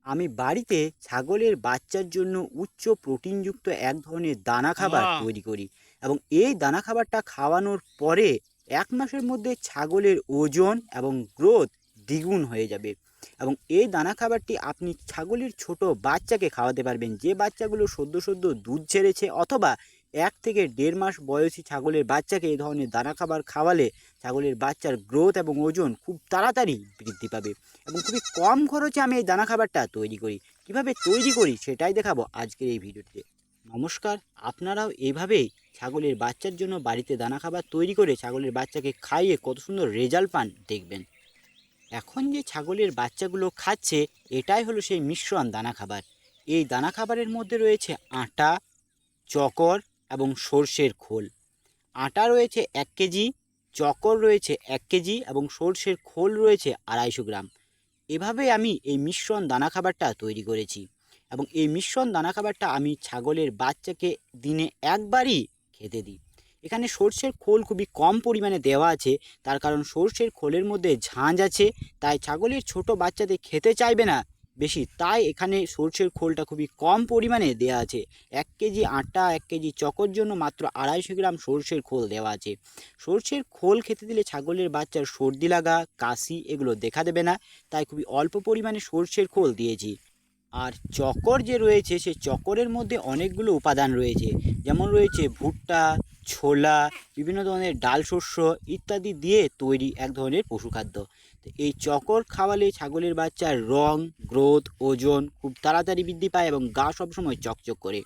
আমি বাড়িতে ছাগলের বাচ্চার জন্য উচ্চ প্রোটিনযুক্ত এক ধরনের দানা খাবার আহ! তৈরি করি এবং এই দানা খাবারটা খাওয়ানোর পরে 1 মাসের মধ্যে ছাগলের ওজন এবং গ্রোথ দ্বিগুণ হয়ে যাবে। এবং এই দানা খাবারটি আপনি ছাগলের ছোট বাচ্চাকে খাওয়াতে পারবেন, যে বাচ্চাগুলো সদ্য সদ্য দুধ ছেড়েছে, অথবা 1 থেকে 1.5 মাস বয়সী ছাগলের বাচ্চাকে এই ধরনের দানা খাবার খাওয়ালে ছাগলের বাচ্চার গ্রোথ এবং ওজন খুব তাড়াতাড়ি বৃদ্ধি পাবে। এবং খুবই কম খরচে আমি এই দানা খাবারটা তৈরি করি। কিভাবে তৈরি করি সেটাই দেখাবো আজকের এই ভিডিওতে। নমস্কার, আপনারাও এইভাবেই ছাগলের বাচ্চার জন্য বাড়িতে দানা খাবার তৈরি করে ছাগলের বাচ্চাকে খাইয়ে কত সুন্দর রেজাল্ট পান দেখবেন। এখন যে ছাগলের বাচ্চাগুলো খাচ্ছে, এটাই হলো সেই মিশ্রণ দানা খাবার। এই দানা খাবারের মধ্যে রয়েছে আটা, চকর এবং সর্ষের খোল। আটা রয়েছে 1 কেজি, চকর রয়েছে 1 কেজি এবং সর্ষের খোল রয়েছে 250 গ্রাম। এভাবে আমি এই মিশ্রণ দানা খাবারটা তৈরি করেছি এবং এই মিশ্রণ দানা খাবারটা আমি ছাগলের বাচ্চাকে দিনে একবারই খেতে দিই। এখানে সর্ষের খোল খুবই কম পরিমাণে দেওয়া আছে, তার কারণ সর্ষের খোলের মধ্যে ঝাঁঝ আছে, তাই ছাগলের ছোট বাচ্চাদের খেতে চাইবে না বেশি, তাই এখানে সর্ষের খোলটা খুবই কম পরিমাণে দেওয়া আছে। 1 কেজি আটা 1 কেজি চকর জন্য মাত্র 250 গ্রাম সর্ষের খোল দেওয়া আছে। সর্ষের খোল খেতে দিলে ছাগলের বাচ্চার সর্দি লাগা, কাশি এগুলো দেখা দেবে না, তাই খুবই অল্প পরিমাণে সর্ষের খোল দিয়েছি। আর চকর যে রয়েছে, সেই চকরের মধ্যে অনেকগুলো উপাদান রয়েছে, যেমন রয়েছে ভুট্টা, ছোলা, বিভিন্ন ধরনের ডাল শস্য ইত্যাদি দিয়ে তৈরি এক ধরনের পশুখাদ্য। তো এই চকর খাওয়ালে ছাগলের বাচ্চার রং, গ্রোথ, ওজন খুব তাড়াতাড়ি বৃদ্ধি পায় এবং গা সবসময় চকচক করে।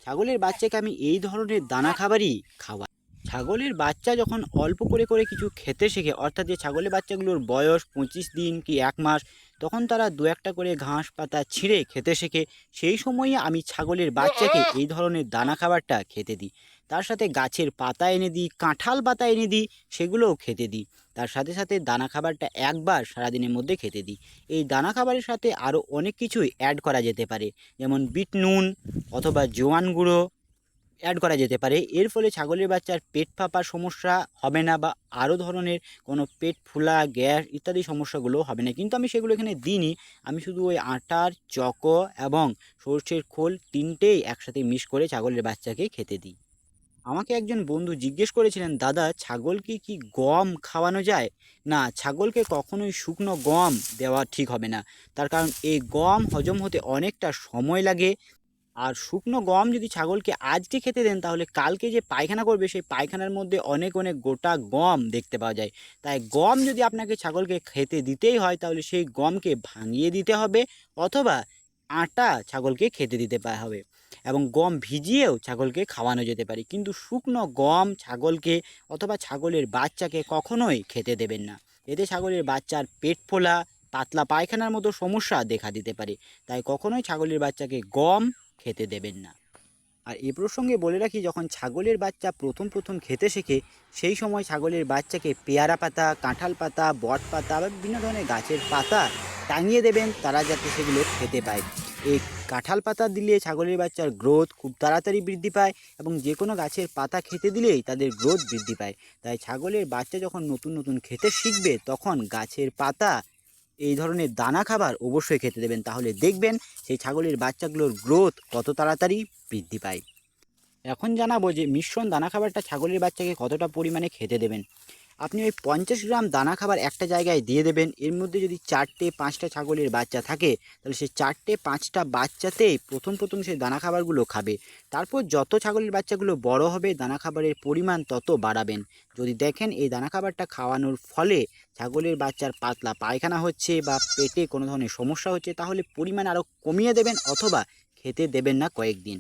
ছাগলের বাচ্চাকে আমি এই ধরনের দানা খাবারই খাওয়াই। ছাগলের বাচ্চা যখন অল্প করে করে কিছু খেতে শেখে, অর্থাৎ যে ছাগলের বাচ্চাগুলোর বয়স 25 দিন কি 1 মাস, তখন তারা দু একটা করে ঘাস পাতা ছিঁড়ে খেতে শেখে। সেই সময়ে আমি ছাগলের বাচ্চাকে এই ধরনের দানা খাবারটা খেতে দিই। তার সাথে গাছের পাতা এনে দিই, কাঁঠাল পাতা এনে দিই, সেগুলোও খেতে দিই। তার সাথে সাথে দানা খাবারটা একবার সারাদিনের মধ্যে খেতে দিই। এই দানা খাবারের সাথে আরও অনেক কিছুই অ্যাড করা যেতে পারে, যেমন বিট নুন অথবা জোয়ান গুঁড়ো অ্যাড করা যেতে পারে। এর ফলে ছাগলের বাচ্চার পেট ফাঁপার সমস্যা হবে না, বা আরও ধরনের কোনো পেট ফুলা, গ্যাস ইত্যাদি সমস্যাগুলো হবে না। কিন্তু আমি সেগুলো এখানে দিইনি। আমি শুধু ওই আটার চকো এবং সর্ষের খোল তিনটেই একসাথে মিক্স করে ছাগলের বাচ্চাকে খেতে দিই। আমাকে একজন বন্ধু জিজ্ঞেস করেছিলেন, দাদা ছাগলকে কি গম খাওয়ানো যায়? না, ছাগলকে কখনোই শুকনো গম দেওয়া ঠিক হবে না। তার কারণ এই গম হজম হতে অনেকটা সময় লাগে। আর শুকনো গম যদি ছাগলকে আজকে খেতে দেন, তাহলে কালকে যে পায়খানা করবে সেই পায়খানার মধ্যে অনেক অনেক গোটা গম দেখতে পাওয়া যায়। তাই গম যদি আপনাকে ছাগলকে খেতে দিতেই হয়, তাহলে সেই গমকে ভাঙিয়ে দিতে হবে, অথবা আটা ছাগলকে খেতে দিতে হবে। এবং গম ভিজিয়েও ছাগলকে খাওয়ানো যেতে পারে, কিন্তু শুকনো গম ছাগলকে অথবা ছাগলের বাচ্চাকে কখনোই খেতে দেবেন না। এতে ছাগলের বাচ্চার পেট ফোলা, পাতলা পায়খানার মতো সমস্যা দেখা দিতে পারে। তাই কখনোই ছাগলের বাচ্চাকে গম খেতে দেবেন না। আর এ প্রসঙ্গে বলে রাখি, যখন ছাগলের বাচ্চা প্রথম প্রথম খেতে শেখে, সেই সময় ছাগলের বাচ্চাকে পেয়ারা পাতা, কাঁঠাল পাতা, বট পাতা বা বিভিন্ন ধরনের গাছের পাতা টাঙিয়ে দেবেন, তারা যাতে সেগুলো খেতে পায়। এই কাঁঠাল পাতা দিলে ছাগলের বাচ্চার গ্রোথ খুব তাড়াতাড়ি বৃদ্ধি পায়, এবং যে কোনো গাছের পাতা খেতে দিলেই তাদের গ্রোথ বৃদ্ধি পায়। তাই ছাগলের বাচ্চা যখন নতুন নতুন খেতে শিখবে, তখন গাছের পাতা, এই ধরনের দানা খাবার অবশ্যই খেতে দেবেন, তাহলে দেখবেন সেই ছাগলের বাচ্চাগুলোর গ্রোথ কত তাড়াতাড়ি বৃদ্ধি পায়। এখন জানাবো যে মিশ্রণ দানা খাবারটা ছাগলের বাচ্চাকে কতটা পরিমাণে খেতে দেবেন। আপনি ওই 50 গ্রাম দানা খাবার একটা জায়গায় দিয়ে দেবেন। এর মধ্যে যদি 4টে 5টা ছাগলের বাচ্চা থাকে, তাহলে সেই 4টে 5টা বাচ্চাতেই প্রথম প্রথম সেই দানা খাবারগুলো খাবে। তারপর যত ছাগলের বাচ্চাগুলো বড় হবে, দানা খাবারের পরিমাণ তত বাড়াবেন। যদি দেখেন এই দানা খাবারটা খাওয়ানোর ফলে ছাগলের বাচ্চার পাতলা পায়খানা হচ্ছে বা পেটে কোনো ধরনের সমস্যা হচ্ছে, তাহলে পরিমাণ আরও কমিয়ে দেবেন, অথবা খেতে দেবেন না কয়েকদিন।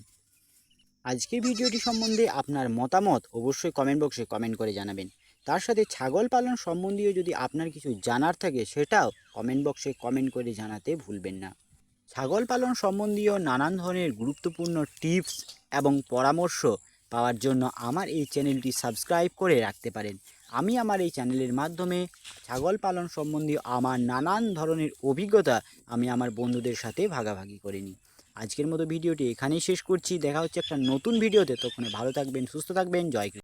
আজকের ভিডিওটি সম্বন্ধে আপনার মতামত অবশ্যই কমেন্ট বক্সে কমেন্ট করে জানাবেন। তার সাথে ছাগল পালন সম্বন্ধীয় যদি আপনার কিছু জানার থাকে, সেটাও কমেন্ট বক্সে কমেন্ট করে জানাতে ভুলবেন না। ছাগল পালন সম্বন্ধীয় নানান ধরনের গুরুত্বপূর্ণ টিপস এবং পরামর্শ পাওয়ার জন্য আমার এই চ্যানেলটি সাবস্ক্রাইব করে রাখতে পারেন। আমি আমার এই চ্যানেলের মাধ্যমে ছাগল পালন সম্বন্ধীয় আমার নানান ধরনের অভিজ্ঞতা আমি আমার বন্ধুদের সাথে ভাগাভাগি করে নিই। আজকের মতো ভিডিওটি এখানেই শেষ করছি। দেখা হচ্ছে একটা নতুন ভিডিওতে। তখন ভালো থাকবেন, সুস্থ থাকবেন। জয় কৃষ্ণ।